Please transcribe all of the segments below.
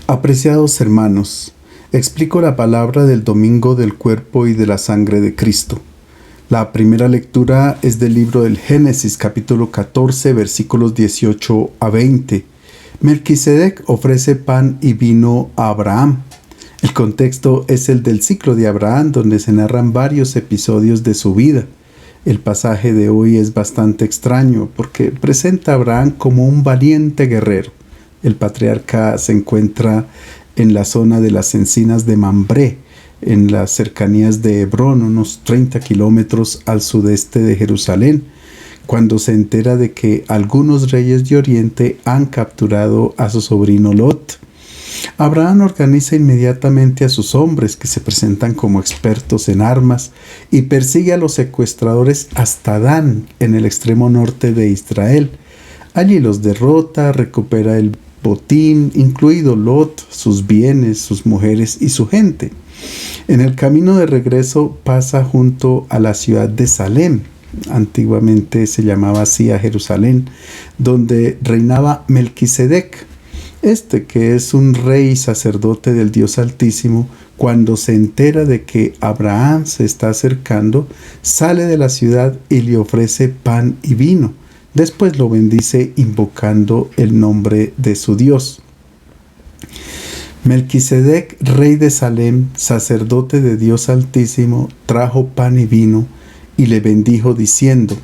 Apreciados hermanos, explico la palabra del domingo del cuerpo y de la sangre de Cristo. La primera lectura es del libro del Génesis, capítulo 14, versículos 18 a 20. Melquisedec ofrece pan y vino a Abraham. El contexto es el del ciclo de Abraham, donde se narran varios episodios de su vida. El pasaje de hoy es bastante extraño porque presenta a Abraham como un valiente guerrero. El patriarca se encuentra en la zona de las encinas de Mambré, en las cercanías de Hebrón, unos 30 kilómetros al sudeste de Jerusalén, cuando se entera de que algunos reyes de Oriente han capturado a su sobrino Lot. Abraham organiza inmediatamente a sus hombres, que se presentan como expertos en armas, y persigue a los secuestradores hasta Dan, en el extremo norte de Israel. Allí los derrota, recupera el botín, incluido Lot, sus bienes, sus mujeres y su gente. En el camino de regreso pasa junto a la ciudad de Salem, antiguamente se llamaba así a Jerusalén, donde reinaba Melquisedec. Que es un rey y sacerdote del Dios Altísimo, cuando se entera de que Abraham se está acercando, sale de la ciudad y le ofrece pan y vino. Después lo bendice invocando el nombre de su Dios. Melquisedec, rey de Salem, sacerdote de Dios Altísimo, trajo pan y vino y le bendijo diciendo: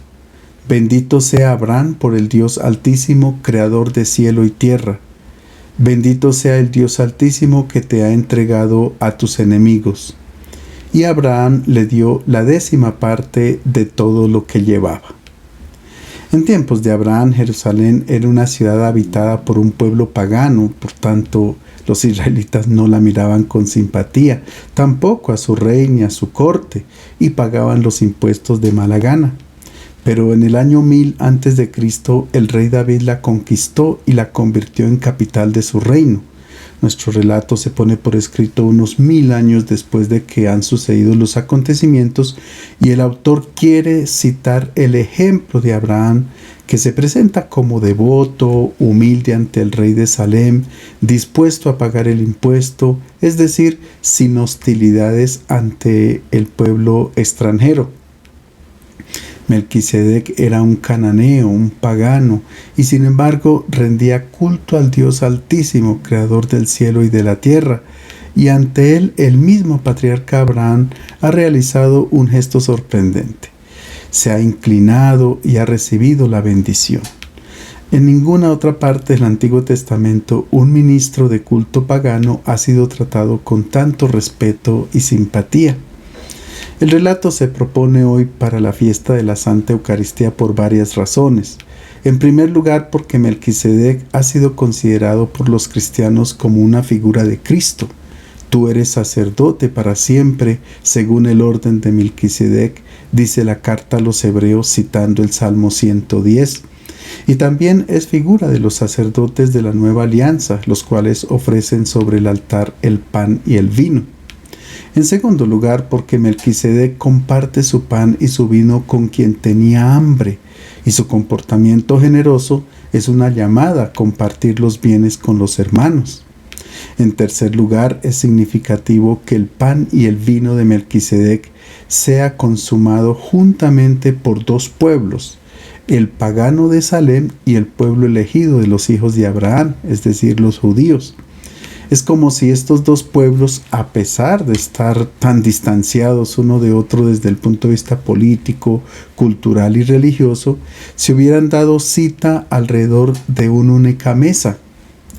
Bendito sea Abraham por el Dios Altísimo, creador de cielo y tierra. Bendito sea el Dios Altísimo que te ha entregado a tus enemigos. Y Abraham le dio la 10ª parte de todo lo que llevaba. En tiempos de Abraham, Jerusalén era una ciudad habitada por un pueblo pagano, por tanto, los israelitas no la miraban con simpatía, tampoco a su rey ni a su corte, y pagaban los impuestos de mala gana. Pero en el año 1000 a.C., el rey David la conquistó y la convirtió en capital de su reino. Nuestro relato se pone por escrito unos 1000 años después de que han sucedido los acontecimientos, y el autor quiere citar el ejemplo de Abraham, que se presenta como devoto, humilde ante el rey de Salem, dispuesto a pagar el impuesto, es decir, sin hostilidades ante el pueblo extranjero. Melquisedec era un cananeo, un pagano, y sin embargo rendía culto al Dios Altísimo, creador del cielo y de la tierra, y ante él el mismo patriarca Abraham ha realizado un gesto sorprendente. Se ha inclinado y ha recibido la bendición. En ninguna otra parte del Antiguo Testamento un ministro de culto pagano ha sido tratado con tanto respeto y simpatía. El relato se propone hoy para la fiesta de la Santa Eucaristía por varias razones. En primer lugar, porque Melquisedec ha sido considerado por los cristianos como una figura de Cristo. Tú eres sacerdote para siempre, según el orden de Melquisedec, dice la carta a los Hebreos citando el Salmo 110. Y también es figura de los sacerdotes de la nueva alianza, los cuales ofrecen sobre el altar el pan y el vino. En segundo lugar, porque Melquisedec comparte su pan y su vino con quien tenía hambre, y su comportamiento generoso es una llamada a compartir los bienes con los hermanos. En tercer lugar, es significativo que el pan y el vino de Melquisedec sea consumado juntamente por dos pueblos, el pagano de Salem y el pueblo elegido de los hijos de Abraham, es decir, los judíos. Es como si estos dos pueblos, a pesar de estar tan distanciados uno de otro desde el punto de vista político, cultural y religioso, se hubieran dado cita alrededor de una única mesa.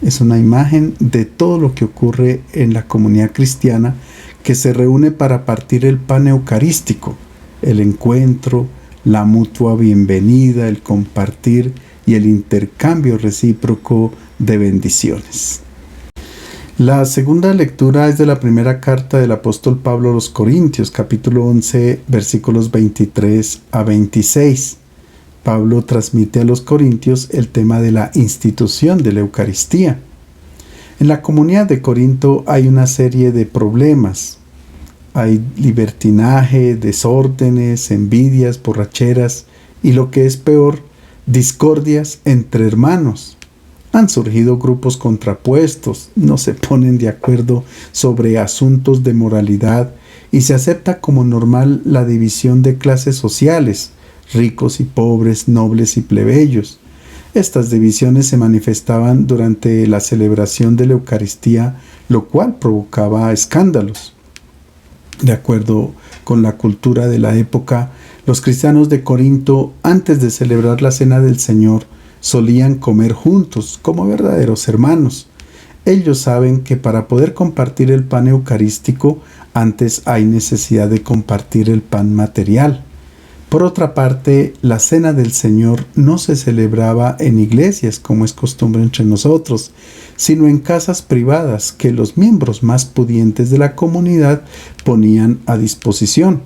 Es una imagen de todo lo que ocurre en la comunidad cristiana, que se reúne para partir el pan eucarístico, el encuentro, la mutua bienvenida, el compartir y el intercambio recíproco de bendiciones. La segunda lectura es de la primera carta del apóstol Pablo a los Corintios, capítulo 11, versículos 23 a 26. Pablo transmite a los corintios el tema de la institución de la Eucaristía. En la comunidad de Corinto hay una serie de problemas. Hay libertinaje, desórdenes, envidias, borracheras y, lo que es peor, discordias entre hermanos. Han surgido grupos contrapuestos, no se ponen de acuerdo sobre asuntos de moralidad y se acepta como normal la división de clases sociales, ricos y pobres, nobles y plebeyos. Estas divisiones se manifestaban durante la celebración de la Eucaristía, lo cual provocaba escándalos. De acuerdo con la cultura de la época, los cristianos de Corinto, antes de celebrar la Cena del Señor, solían comer juntos como verdaderos hermanos. Ellos saben que para poder compartir el pan eucarístico, antes hay necesidad de compartir el pan material. Por otra parte, la Cena del Señor no se celebraba en iglesias, como es costumbre entre nosotros, sino en casas privadas que los miembros más pudientes de la comunidad ponían a disposición.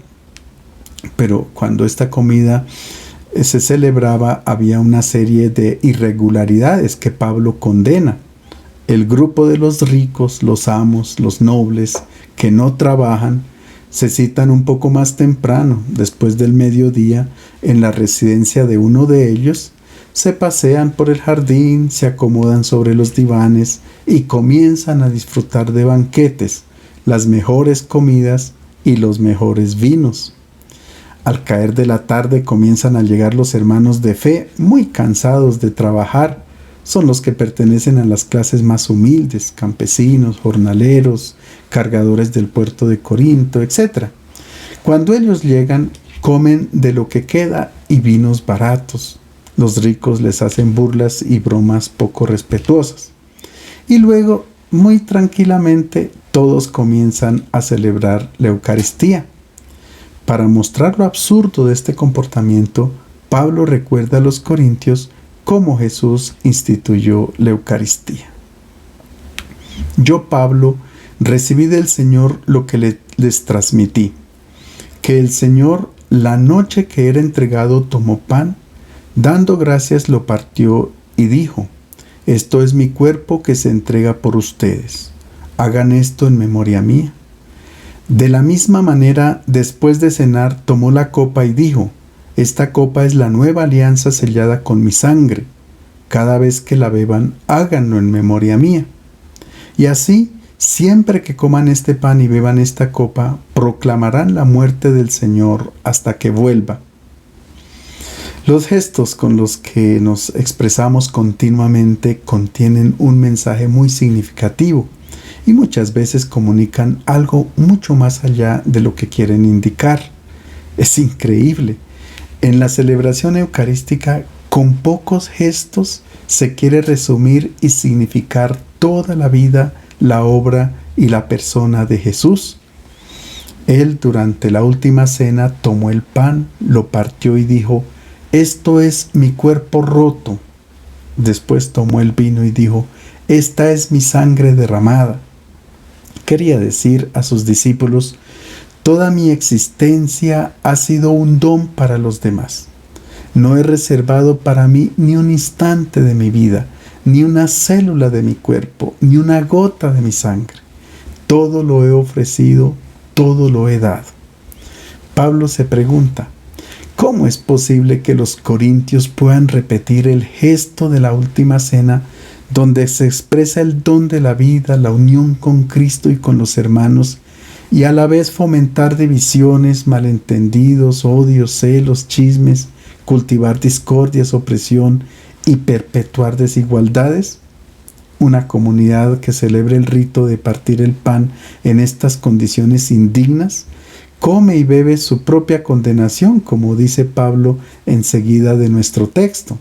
Pero cuando esta comida se celebraba, había una serie de irregularidades que Pablo condena. El grupo de los ricos, los amos, los nobles, que no trabajan, se citan un poco más temprano, después del mediodía, en la residencia de uno de ellos, se pasean por el jardín, se acomodan sobre los divanes y comienzan a disfrutar de banquetes, las mejores comidas y los mejores vinos. Al caer de la tarde comienzan a llegar los hermanos de fe, muy cansados de trabajar. Son los que pertenecen a las clases más humildes, campesinos, jornaleros, cargadores del puerto de Corinto, etc. Cuando ellos llegan, comen de lo que queda y vinos baratos. Los ricos les hacen burlas y bromas poco respetuosas. Y luego, muy tranquilamente, todos comienzan a celebrar la Eucaristía. Para mostrar lo absurdo de este comportamiento, Pablo recuerda a los corintios cómo Jesús instituyó la Eucaristía. Yo, Pablo, recibí del Señor lo que les transmití, que el Señor, la noche que era entregado, tomó pan, dando gracias lo partió y dijo: esto es mi cuerpo que se entrega por ustedes. Hagan esto en memoria mía. De la misma manera, después de cenar, tomó la copa y dijo: esta copa es la nueva alianza sellada con mi sangre. Cada vez que la beban, háganlo en memoria mía. Y así, siempre que coman este pan y beban esta copa, proclamarán la muerte del Señor hasta que vuelva. Los gestos con los que nos expresamos continuamente contienen un mensaje muy significativo y muchas veces comunican algo mucho más allá de lo que quieren indicar. Es increíble. En la celebración eucarística, con pocos gestos, se quiere resumir y significar toda la vida, la obra y la persona de Jesús. Él, durante la última cena, tomó el pan, lo partió y dijo: esto es mi cuerpo roto. Después tomó el vino y dijo: esta es mi sangre derramada. Quería decir a sus discípulos: toda mi existencia ha sido un don para los demás. No he reservado para mí ni un instante de mi vida, ni una célula de mi cuerpo, ni una gota de mi sangre. Todo lo he ofrecido, todo lo he dado. Pablo se pregunta: ¿cómo es posible que los corintios puedan repetir el gesto de la última cena, donde se expresa el don de la vida, la unión con Cristo y con los hermanos, y a la vez fomentar divisiones, malentendidos, odios, celos, chismes, cultivar discordias, opresión y perpetuar desigualdades? Una comunidad que celebre el rito de partir el pan en estas condiciones indignas come y bebe su propia condenación, como dice Pablo enseguida de nuestro texto.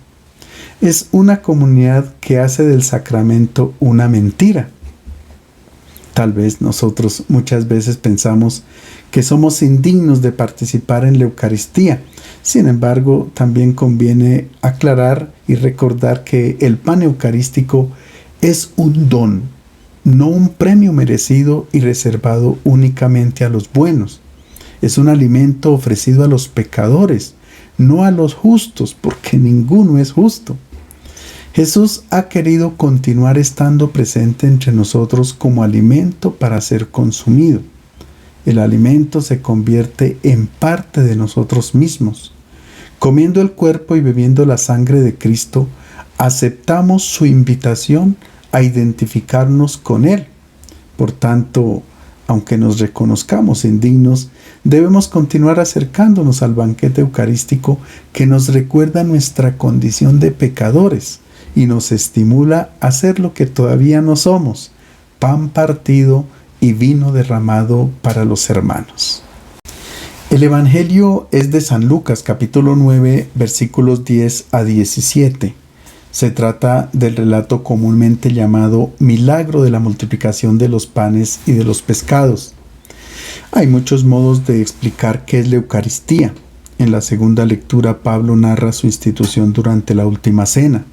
Es una comunidad que hace del sacramento una mentira. Tal vez nosotros muchas veces pensamos que somos indignos de participar en la Eucaristía. Sin embargo, también conviene aclarar y recordar que el pan eucarístico es un don, no un premio merecido y reservado únicamente a los buenos. Es un alimento ofrecido a los pecadores, no a los justos, porque ninguno es justo. Jesús ha querido continuar estando presente entre nosotros como alimento para ser consumido. El alimento se convierte en parte de nosotros mismos. Comiendo el cuerpo y bebiendo la sangre de Cristo, aceptamos su invitación a identificarnos con Él. Por tanto, aunque nos reconozcamos indignos, debemos continuar acercándonos al banquete eucarístico que nos recuerda nuestra condición de pecadores y nos estimula a ser lo que todavía no somos: pan partido y vino derramado para los hermanos. El Evangelio es de San Lucas, capítulo 9, versículos 10 a 17. Se trata del relato comúnmente llamado milagro de la multiplicación de los panes y de los pescados. Hay muchos modos de explicar qué es la Eucaristía. En la segunda lectura, Pablo narra su institución durante la última cena.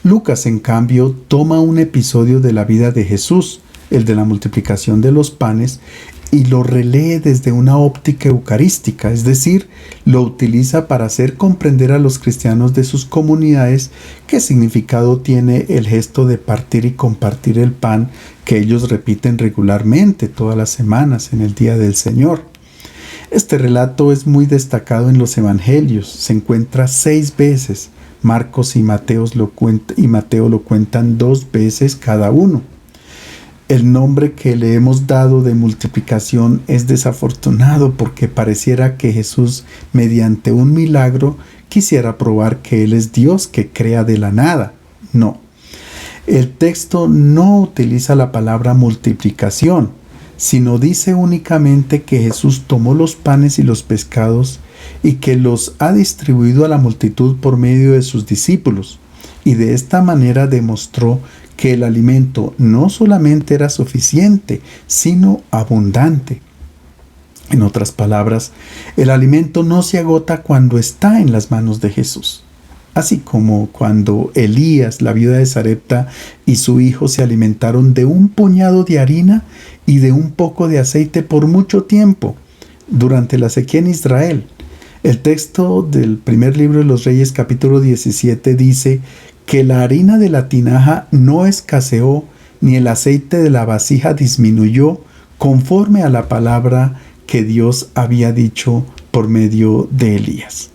Lucas, en cambio, toma un episodio de la vida de Jesús, el de la multiplicación de los panes, y lo relee desde una óptica eucarística, es decir, lo utiliza para hacer comprender a los cristianos de sus comunidades qué significado tiene el gesto de partir y compartir el pan que ellos repiten regularmente todas las semanas en el Día del Señor. Este relato es muy destacado en los Evangelios, se encuentra 6 veces. Marcos y Mateo lo cuentan 2 veces cada uno. El nombre que le hemos dado de multiplicación es desafortunado porque pareciera que Jesús, mediante un milagro, quisiera probar que Él es Dios que crea de la nada. No. El texto no utiliza la palabra multiplicación, sino dice únicamente que Jesús tomó los panes y los pescados y que los ha distribuido a la multitud por medio de sus discípulos, y de esta manera demostró que el alimento no solamente era suficiente, sino abundante. En otras palabras, el alimento no se agota cuando está en las manos de Jesús. Así como cuando Elías, la viuda de Sarepta, y su hijo se alimentaron de un puñado de harina y de un poco de aceite por mucho tiempo, durante la sequía en Israel. El texto del primer libro de los Reyes, capítulo 17, dice que la harina de la tinaja no escaseó, ni el aceite de la vasija disminuyó, conforme a la palabra que Dios había dicho por medio de Elías.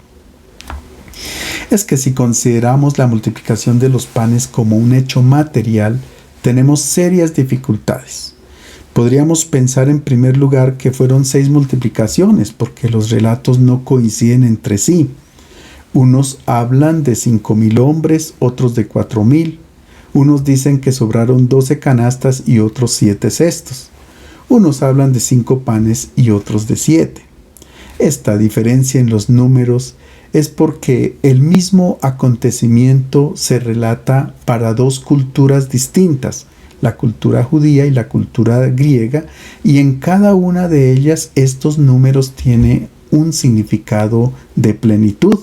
Es que si consideramos la multiplicación de los panes como un hecho material, tenemos serias dificultades. Podríamos pensar en primer lugar que fueron 6 multiplicaciones, porque los relatos no coinciden entre sí. Unos hablan de 5,000 hombres, otros de 4,000. Unos dicen que sobraron 12 canastas y otros 7 cestos. Unos hablan de 5 panes y otros de 7. Esta diferencia en los números es porque el mismo acontecimiento se relata para 2 culturas distintas, la cultura judía y la cultura griega, y en cada una de ellas estos números tienen un significado de plenitud.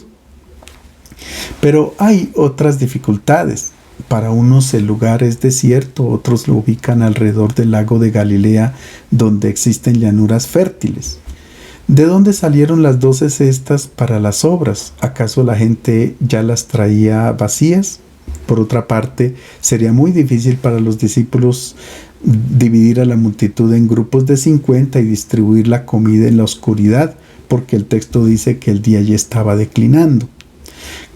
Pero hay otras dificultades. Para unos el lugar es desierto, otros lo ubican alrededor del lago de Galilea, donde existen llanuras fértiles. ¿De dónde salieron las 12 cestas para las obras? ¿Acaso la gente ya las traía vacías? Por otra parte, sería muy difícil para los discípulos dividir a la multitud en grupos de 50 y distribuir la comida en la oscuridad, porque el texto dice que el día ya estaba declinando.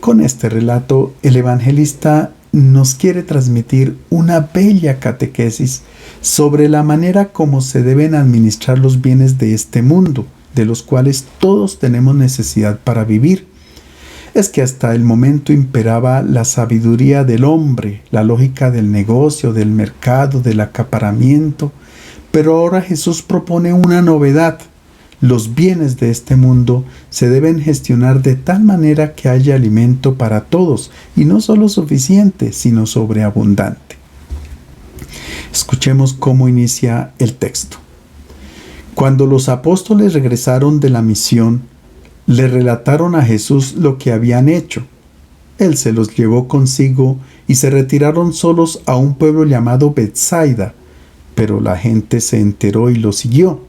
Con este relato, el evangelista nos quiere transmitir una bella catequesis sobre la manera como se deben administrar los bienes de este mundo, de los cuales todos tenemos necesidad para vivir. Es que hasta el momento imperaba la sabiduría del hombre, la lógica del negocio, del mercado, del acaparamiento, pero ahora Jesús propone una novedad. Los bienes de este mundo se deben gestionar de tal manera que haya alimento para todos, y no solo suficiente, sino sobreabundante. Escuchemos cómo inicia el texto. Cuando los apóstoles regresaron de la misión, le relataron a Jesús lo que habían hecho. Él se los llevó consigo y se retiraron solos a un pueblo llamado Betsaida, pero la gente se enteró y lo siguió.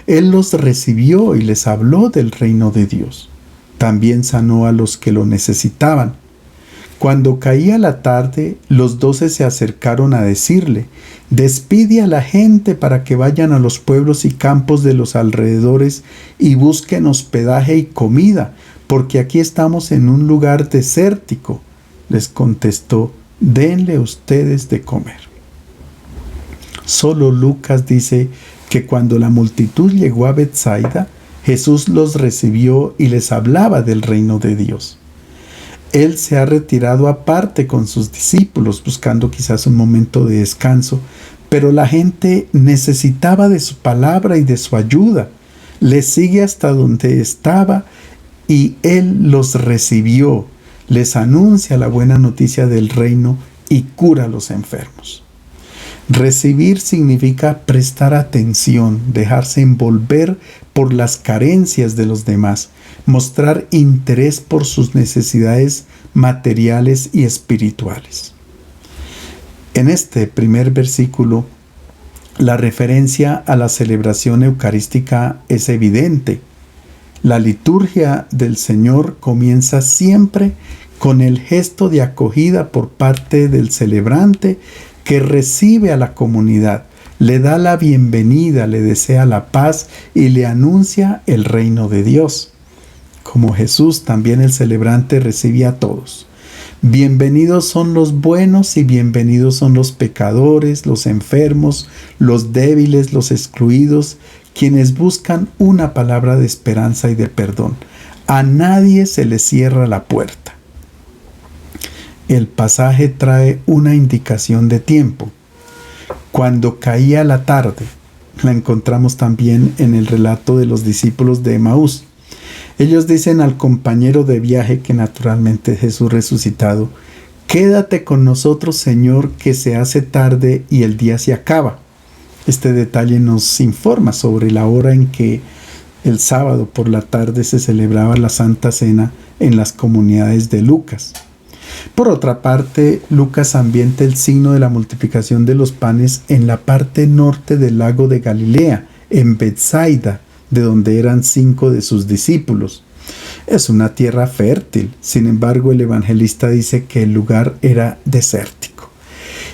Él los recibió y les habló del reino de Dios. También sanó a los que lo necesitaban. Cuando caía la tarde, los 12 se acercaron a decirle: «Despide a la gente para que vayan a los pueblos y campos de los alrededores y busquen hospedaje y comida, porque aquí estamos en un lugar desértico». les contestó: denle ustedes de comer. Solo Lucas dice que cuando la multitud llegó a Betsaida, Jesús los recibió y les hablaba del reino de Dios. Él se ha retirado aparte con sus discípulos, buscando quizás un momento de descanso, pero la gente necesitaba de su palabra y de su ayuda. Les sigue hasta donde estaba y Él los recibió, les anuncia la buena noticia del reino y cura a los enfermos. Recibir significa prestar atención, dejarse envolver por las carencias de los demás, mostrar interés por sus necesidades materiales y espirituales. En este primer versículo, la referencia a la celebración eucarística es evidente. La liturgia del Señor comienza siempre con el gesto de acogida por parte del celebrante que recibe a la comunidad, le da la bienvenida, le desea la paz y le anuncia el reino de Dios. Como Jesús, también el celebrante recibe a todos. Bienvenidos son los buenos y bienvenidos son los pecadores, los enfermos, los débiles, los excluidos, quienes buscan una palabra de esperanza y de perdón. A nadie se le cierra la puerta. El pasaje trae una indicación de tiempo. Cuando caía la tarde, la encontramos también en el relato de los discípulos de Emaús. Ellos dicen al compañero de viaje, que naturalmente es Jesús resucitado: quédate con nosotros, Señor, que se hace tarde y el día se acaba. Este detalle nos informa sobre la hora en que el sábado por la tarde se celebraba la Santa Cena en las comunidades de Lucas. Por otra parte, Lucas ambienta el signo de la multiplicación de los panes en la parte norte del lago de Galilea, en Betsaida, de donde eran 5 de sus discípulos. Es una tierra fértil, sin embargo el evangelista dice que el lugar era desértico.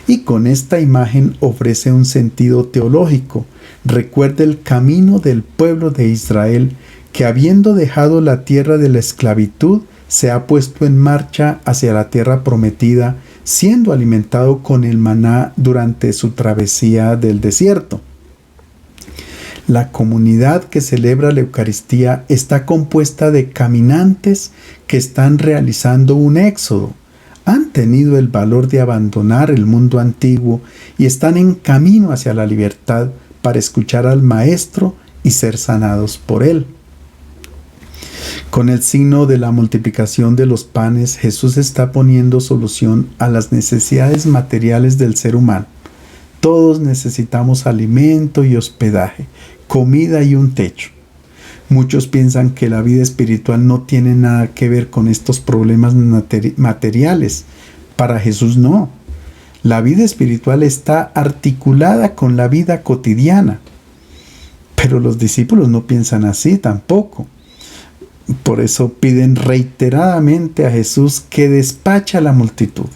Y con esta imagen ofrece un sentido teológico. Recuerda el camino del pueblo de Israel, que habiendo dejado la tierra de la esclavitud, se ha puesto en marcha hacia la tierra prometida, siendo alimentado con el maná durante su travesía del desierto. La comunidad que celebra la Eucaristía está compuesta de caminantes que están realizando un éxodo. Han tenido el valor de abandonar el mundo antiguo y están en camino hacia la libertad para escuchar al Maestro y ser sanados por Él. Con el signo de la multiplicación de los panes, Jesús está poniendo solución a las necesidades materiales del ser humano. Todos necesitamos alimento y hospedaje, comida y un techo. Muchos piensan que la vida espiritual no tiene nada que ver con estos problemas materiales. Para Jesús no. La vida espiritual está articulada con la vida cotidiana. Pero los discípulos no piensan así tampoco. Por eso piden reiteradamente a Jesús que despache a la multitud.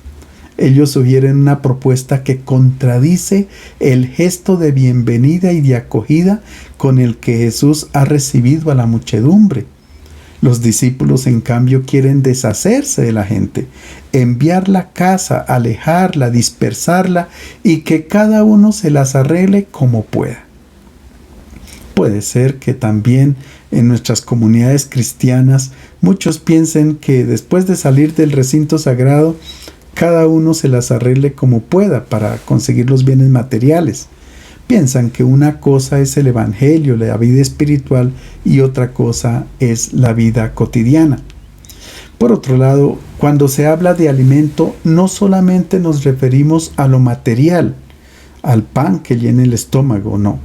Ellos sugieren una propuesta que contradice el gesto de bienvenida y de acogida con el que Jesús ha recibido a la muchedumbre. Los discípulos, en cambio, quieren deshacerse de la gente, enviarla a casa, alejarla, dispersarla y que cada uno se las arregle como pueda. Puede ser que también en nuestras comunidades cristianas muchos piensen que después de salir del recinto sagrado, cada uno se las arregle como pueda para conseguir los bienes materiales. Piensan que una cosa es el evangelio, la vida espiritual, y otra cosa es la vida cotidiana. Por otro lado, cuando se habla de alimento, no solamente nos referimos a lo material, al pan que llena el estómago, no,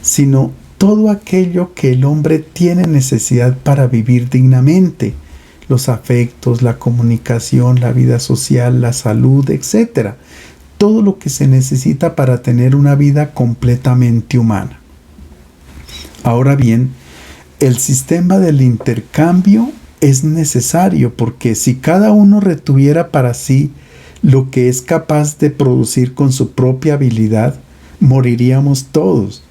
sino todo aquello que el hombre tiene necesidad para vivir dignamente. Los afectos, la comunicación, la vida social, la salud, etc. Todo lo que se necesita para tener una vida completamente humana. Ahora bien, el sistema del intercambio es necesario porque si cada uno retuviera para sí lo que es capaz de producir con su propia habilidad, moriríamos todos.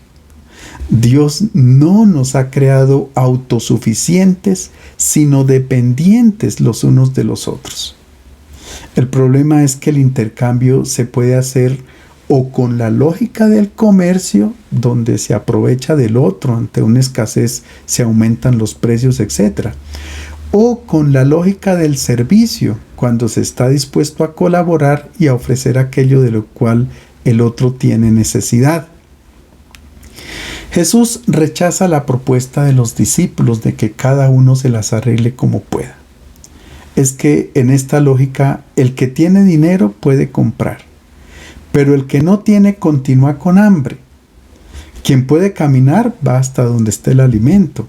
Dios no nos ha creado autosuficientes, sino dependientes los unos de los otros. El problema es que el intercambio se puede hacer o con la lógica del comercio, donde se aprovecha del otro, ante una escasez se aumentan los precios, etc. O con la lógica del servicio, cuando se está dispuesto a colaborar y a ofrecer aquello de lo cual el otro tiene necesidad. Jesús rechaza la propuesta de los discípulos de que cada uno se las arregle como pueda. Es que en esta lógica el que tiene dinero puede comprar, pero el que no tiene continúa con hambre. Quien puede caminar va hasta donde esté el alimento,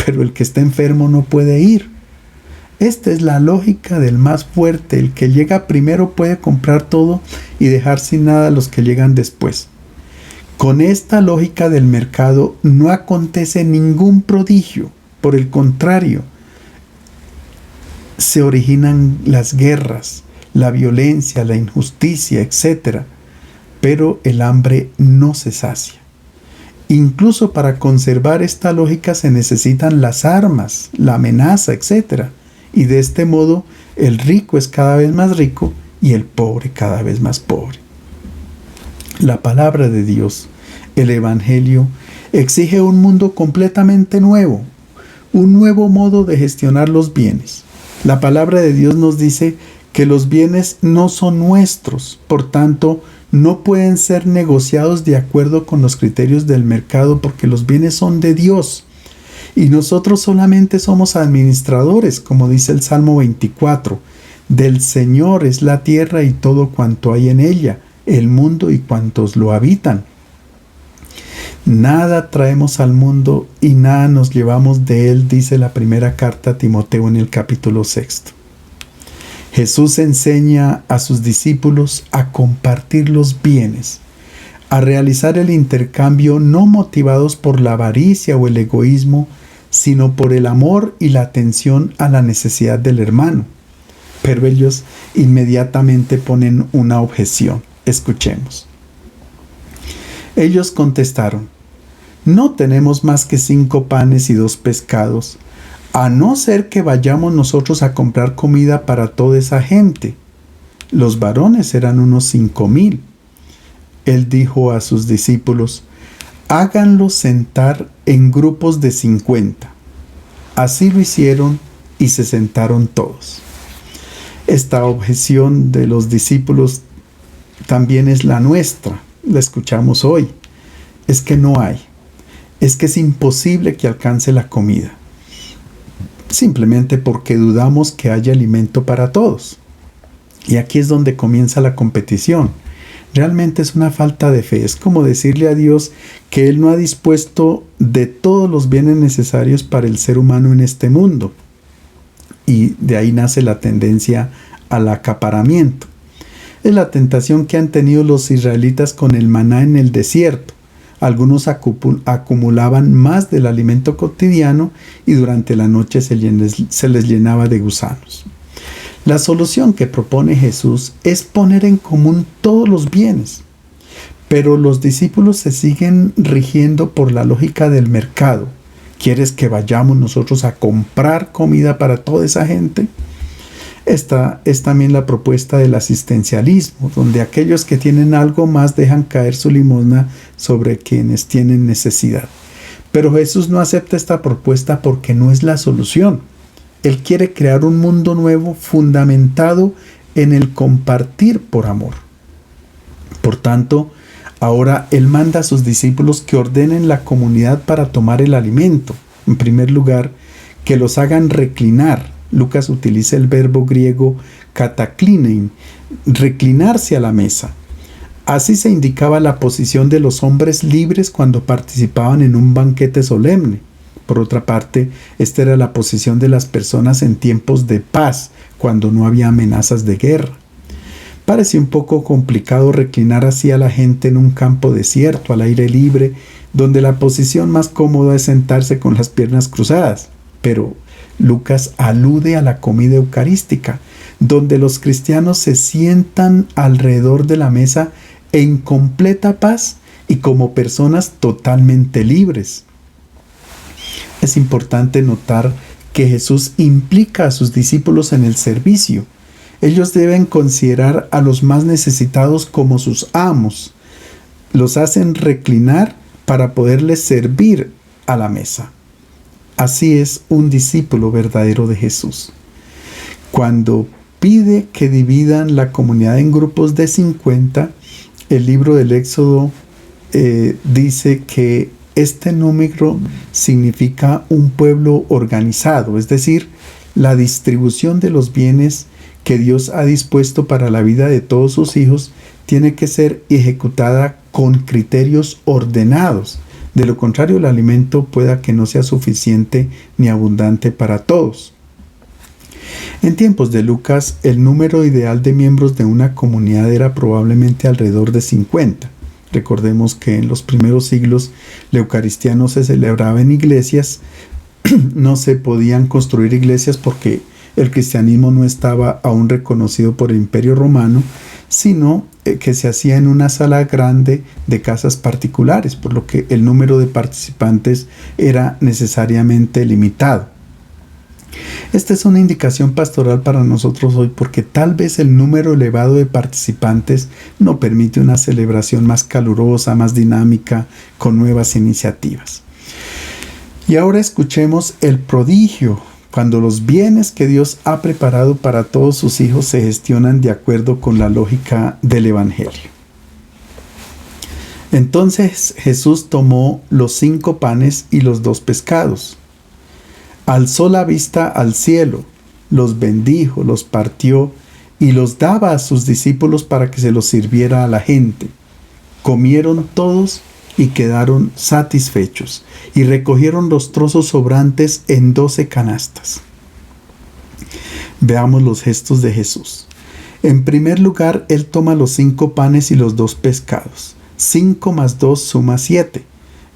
pero el que está enfermo no puede ir. Esta es la lógica del más fuerte. El que llega primero puede comprar todo y dejar sin nada a los que llegan después. Con esta lógica del mercado no acontece ningún prodigio. Por el contrario, se originan las guerras, la violencia, la injusticia, etc. Pero el hambre no se sacia. Incluso para conservar esta lógica se necesitan las armas, la amenaza, etc. Y de este modo el rico es cada vez más rico y el pobre cada vez más pobre. La palabra de Dios, el Evangelio, exige un mundo completamente nuevo, un nuevo modo de gestionar los bienes. La palabra de Dios nos dice que los bienes no son nuestros, por tanto, no pueden ser negociados de acuerdo con los criterios del mercado porque los bienes son de Dios. Y nosotros solamente somos administradores, como dice el Salmo 24. Del Señor es la tierra y todo cuanto hay en ella, el mundo y cuantos lo habitan. Nada traemos al mundo y nada nos llevamos de él, dice la primera carta a Timoteo en el capítulo 6. Jesús enseña a sus discípulos a compartir los bienes, a realizar el intercambio no motivados por la avaricia o el egoísmo, sino por el amor y la atención a la necesidad del hermano. Pero ellos inmediatamente ponen una objeción. Escuchemos. Ellos contestaron: no tenemos más que 5 panes y 2 pescados, a no ser que vayamos nosotros a comprar comida para toda esa gente. Los varones eran unos 5,000. Él dijo a sus discípulos: háganlos sentar en grupos de 50. Así lo hicieron y se sentaron todos. Esta objeción de los discípulos también es la nuestra, la escuchamos hoy. Es que no hay, es que es imposible que alcance la comida, simplemente porque dudamos que haya alimento para todos. Y aquí es donde comienza la competición. Realmente es una falta de fe. Es como decirle a Dios que Él no ha dispuesto de todos los bienes necesarios para el ser humano en este mundo. Y de ahí nace la tendencia al acaparamiento. Es la tentación que han tenido los israelitas con el maná en el desierto. Algunos acumulaban más del alimento cotidiano y durante la noche se les llenaba de gusanos. La solución que propone Jesús es poner en común todos los bienes, pero los discípulos se siguen rigiendo por la lógica del mercado. ¿Quieres que vayamos nosotros a comprar comida para toda esa gente? Esta es también la propuesta del asistencialismo, donde aquellos que tienen algo más dejan caer su limosna sobre quienes tienen necesidad. Pero Jesús no acepta esta propuesta porque no es la solución. Él quiere crear un mundo nuevo fundamentado en el compartir por amor. Por tanto, ahora Él manda a sus discípulos que ordenen la comunidad para tomar el alimento. En primer lugar, que los hagan reclinar. Lucas utiliza el verbo griego kataklinein, reclinarse a la mesa. Así se indicaba la posición de los hombres libres cuando participaban en un banquete solemne. Por otra parte, esta era la posición de las personas en tiempos de paz, cuando no había amenazas de guerra. Parece un poco complicado reclinar así a la gente en un campo desierto, al aire libre, donde la posición más cómoda es sentarse con las piernas cruzadas. Pero Lucas alude a la comida eucarística, donde los cristianos se sientan alrededor de la mesa en completa paz y como personas totalmente libres. Es importante notar que Jesús implica a sus discípulos en el servicio. Ellos deben considerar a los más necesitados como sus amos. Los hacen reclinar para poderles servir a la mesa. Así es un discípulo verdadero de Jesús. Cuando pide que dividan la comunidad en grupos de 50, el libro del Éxodo dice que este número significa un pueblo organizado, es decir, la distribución de los bienes que Dios ha dispuesto para la vida de todos sus hijos tiene que ser ejecutada con criterios ordenados. De lo contrario, el alimento pueda que no sea suficiente ni abundante para todos. En tiempos de Lucas, el número ideal de miembros de una comunidad era probablemente alrededor de 50. Recordemos que en los primeros siglos la Eucaristía no se celebraba en iglesias, no se podían construir iglesias porque el cristianismo no estaba aún reconocido por el Imperio Romano, sino que se hacía en una sala grande de casas particulares, por lo que el número de participantes era necesariamente limitado. Esta es una indicación pastoral para nosotros hoy porque tal vez el número elevado de participantes no permite una celebración más calurosa, más dinámica, con nuevas iniciativas. Y ahora escuchemos el prodigio, cuando los bienes que Dios ha preparado para todos sus hijos se gestionan de acuerdo con la lógica del Evangelio. Entonces Jesús tomó los 5 panes y los 2 pescados. Alzó la vista al cielo, los bendijo, los partió y los daba a sus discípulos para que se los sirviera a la gente. Comieron todos y quedaron satisfechos, y recogieron los trozos sobrantes en 12 canastas. Veamos los gestos de Jesús. En primer lugar, Él toma los 5 panes y los 2 pescados. 5 más 2 suma 7.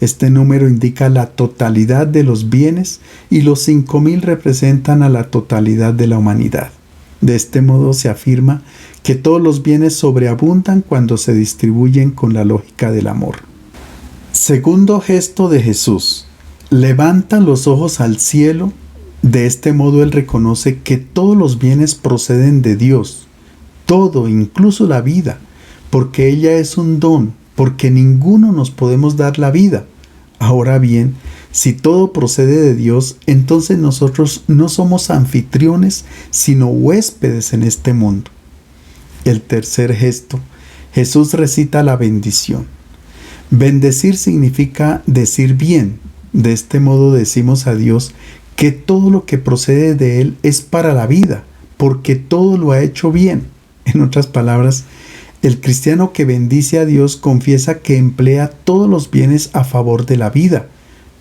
Este número indica la totalidad de los bienes y los 5,000 representan a la totalidad de la humanidad. De este modo se afirma que todos los bienes sobreabundan cuando se distribuyen con la lógica del amor. Segundo gesto de Jesús. Levanta los ojos al cielo. De este modo Él reconoce que todos los bienes proceden de Dios. Todo, incluso la vida, porque ella es un don, porque ninguno nos podemos dar la vida. Ahora bien, si todo procede de Dios, entonces nosotros no somos anfitriones, sino huéspedes en este mundo. El tercer gesto, Jesús recita la bendición. Bendecir significa decir bien. De este modo decimos a Dios que todo lo que procede de Él es para la vida, porque todo lo ha hecho bien. En otras palabras, el cristiano que bendice a Dios confiesa que emplea todos los bienes a favor de la vida.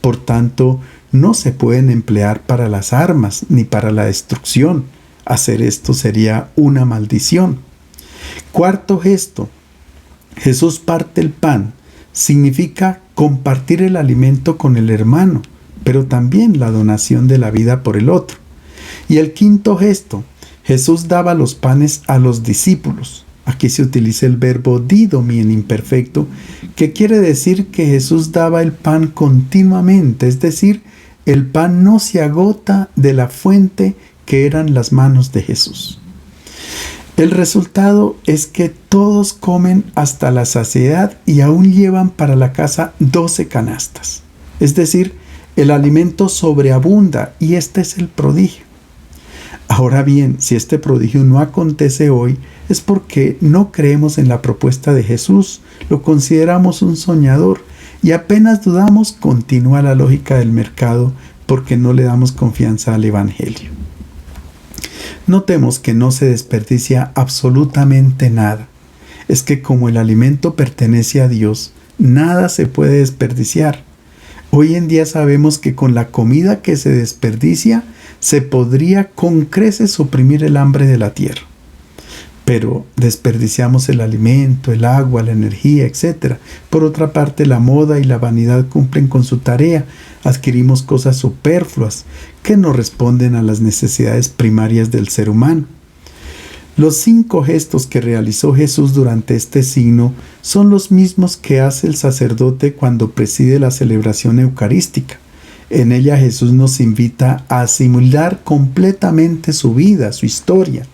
Por tanto, no se pueden emplear para las armas ni para la destrucción. Hacer esto sería una maldición. Cuarto gesto. Jesús parte el pan. Significa compartir el alimento con el hermano, pero también la donación de la vida por el otro. Y el quinto gesto. Jesús daba los panes a los discípulos. Aquí se utiliza el verbo didomi en imperfecto, que quiere decir que Jesús daba el pan continuamente, es decir, el pan no se agota de la fuente que eran las manos de Jesús. El resultado es que todos comen hasta la saciedad y aún llevan para la casa 12 canastas. Es decir, el alimento sobreabunda y este es el prodigio. Ahora bien, si este prodigio no acontece hoy, es porque no creemos en la propuesta de Jesús, lo consideramos un soñador y apenas dudamos, continúa la lógica del mercado porque no le damos confianza al Evangelio. Notemos que no se desperdicia absolutamente nada. Es que como el alimento pertenece a Dios, nada se puede desperdiciar. Hoy en día sabemos que con la comida que se desperdicia, se podría con creces suprimir el hambre de la tierra. Pero desperdiciamos el alimento, el agua, la energía, etc. Por otra parte, la moda y la vanidad cumplen con su tarea. Adquirimos cosas superfluas que no responden a las necesidades primarias del ser humano. Los 5 gestos que realizó Jesús durante este signo son los mismos que hace el sacerdote cuando preside la celebración eucarística. En ella Jesús nos invita a asimilar completamente su vida, su historia.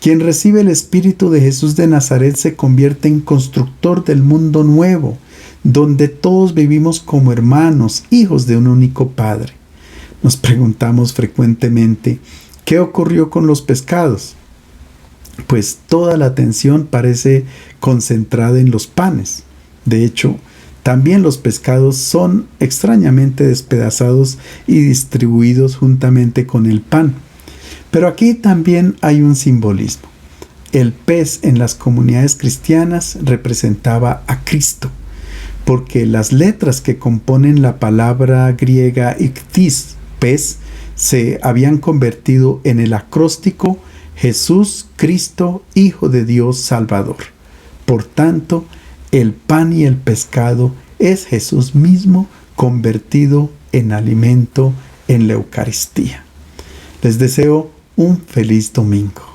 Quien recibe el Espíritu de Jesús de Nazaret se convierte en constructor del mundo nuevo, donde todos vivimos como hermanos, hijos de un único Padre. Nos preguntamos frecuentemente, ¿qué ocurrió con los pescados? Pues toda la atención parece concentrada en los panes. De hecho, también los pescados son extrañamente despedazados y distribuidos juntamente con el pan. Pero aquí también hay un simbolismo. El pez en las comunidades cristianas representaba a Cristo, porque las letras que componen la palabra griega iktis, pez, se habían convertido en el acróstico Jesús, Cristo, Hijo de Dios, Salvador. Por tanto, el pan y el pescado es Jesús mismo convertido en alimento en la Eucaristía. Les deseo un feliz domingo.